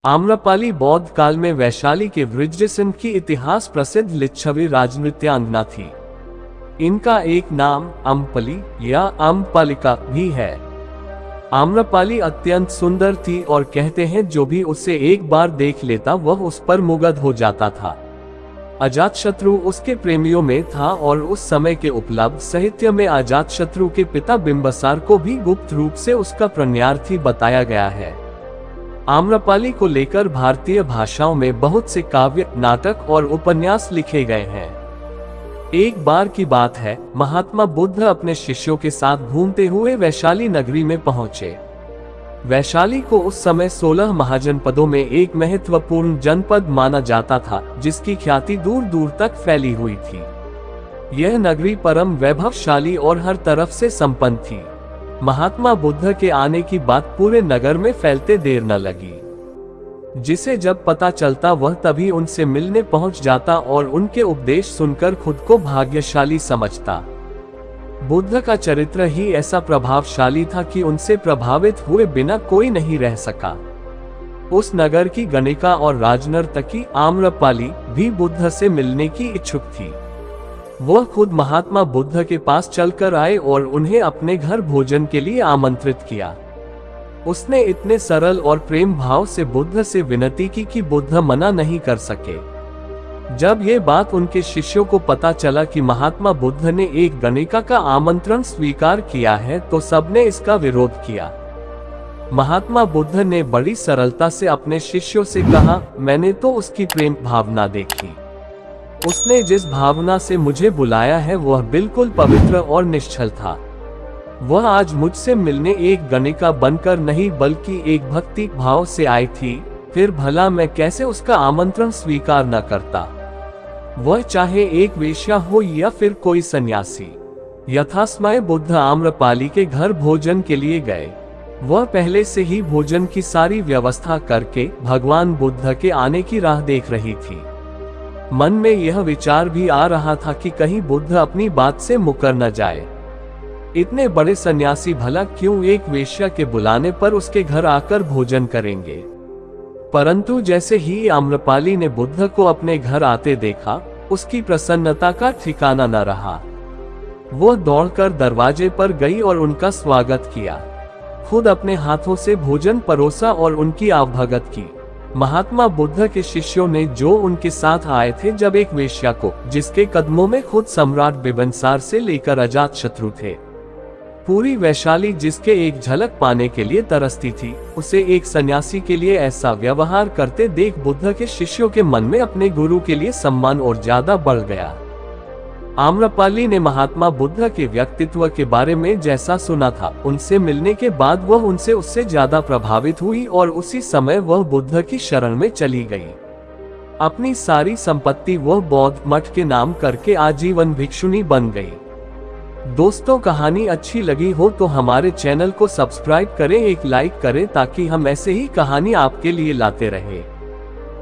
आम्रपाली बौद्ध काल में वैशाली के वृज्रसिंह की इतिहास प्रसिद्ध लिच्छवी राजनृत्यांगना थी। इनका एक नाम अम्पली या अम्पालिका भी है। आम्रपाली अत्यंत सुंदर थी और कहते हैं जो भी उसे एक बार देख लेता वह उस पर मुग्ध हो जाता था। अजातशत्रु उसके प्रेमियों में था और उस समय के उपलब्ध साहित्य में अजातशत्रु के पिता बिंबसार को भी गुप्त रूप से उसका प्रणयार्थी बताया गया है। आम्रपाली को लेकर भारतीय भाषाओं में बहुत से काव्य, नाटक और उपन्यास लिखे गए हैं। एक बार की बात है, महात्मा बुद्ध अपने शिष्यों के साथ घूमते हुए वैशाली नगरी में पहुंचे। वैशाली को उस समय 16 महाजनपदों में एक महत्वपूर्ण जनपद माना जाता था, जिसकी ख्याति दूर दूर तक फैली हुई थी। यह नगरी परम वैभवशाली और हर तरफ से संपन्न थी। महात्मा बुद्ध के आने की बात पूरे नगर में फैलते देर न लगी। जिसे जब पता चलता वह तभी उनसे मिलने पहुंच जाता और उनके उपदेश सुनकर खुद को भाग्यशाली समझता। बुद्ध का चरित्र ही ऐसा प्रभावशाली था कि उनसे प्रभावित हुए बिना कोई नहीं रह सका। उस नगर की गणिका और राजनर्तकी आम्रपाली भी बुद्ध से मिलने की इच्छुक थी। वह खुद महात्मा बुद्ध के पास चलकर आए और उन्हें अपने घर भोजन के लिए आमंत्रित किया। उसने इतने सरल और प्रेम भाव से बुद्ध से विनती की कि बुद्ध मना नहीं कर सके। जब ये बात उनके शिष्यों को पता चला कि महात्मा बुद्ध ने एक गणिका का आमंत्रण स्वीकार किया है तो सबने इसका विरोध किया। महात्मा बुद्ध ने बड़ी सरलता से अपने शिष्यों से कहा, मैंने तो उसकी प्रेम भावना देखी। उसने जिस भावना से मुझे बुलाया है वह बिल्कुल पवित्र और निश्चल था। वह आज मुझसे मिलने एक गणिका बनकर नहीं बल्कि एक भक्ति भाव से आई थी, फिर भला मैं कैसे उसका आमंत्रण स्वीकार न करता, वह चाहे एक वेश्या हो या फिर कोई सन्यासी। यथासमय बुद्ध आम्रपाली के घर भोजन के लिए गए। वह पहले से ही भोजन की सारी व्यवस्था करके भगवान बुद्ध के आने की राह देख रही थी। मन में यह विचार भी आ रहा था कि कहीं बुद्ध अपनी बात से मुकर न जाए। इतने बड़े सन्यासी भला क्यों एक वेश्या के बुलाने पर उसके घर आकर भोजन करेंगे। परंतु जैसे ही आम्रपाली ने बुद्ध को अपने घर आते देखा, उसकी प्रसन्नता का ठिकाना न रहा। वह दौड़कर दरवाजे पर गई और उनका स्वागत किया। खुद अपने हाथों से भोजन परोसा और उनकी आवभगत की। महात्मा बुद्ध के शिष्यों ने जो उनके साथ आए थे, जब एक वेश्या को, जिसके कदमों में खुद सम्राट बिंबिसार से लेकर अजातशत्रु थे, पूरी वैशाली जिसके एक झलक पाने के लिए तरसती थी, उसे एक सन्यासी के लिए ऐसा व्यवहार करते देख बुद्ध के शिष्यों के मन में अपने गुरु के लिए सम्मान और ज्यादा बढ़ गया। आम्रपाली ने महात्मा बुद्ध के व्यक्तित्व के बारे में जैसा सुना था, उनसे मिलने के बाद वह उनसे उससे ज्यादा प्रभावित हुई और उसी समय वह बुद्ध की शरण में चली गई। अपनी सारी संपत्ति वह बौद्ध मठ के नाम करके आजीवन भिक्षुणी बन गई। दोस्तों, कहानी अच्छी लगी हो तो हमारे चैनल को सब्सक्राइब करें, एक लाइक करें ताकि हम ऐसे ही कहानी आपके लिए लाते रहें।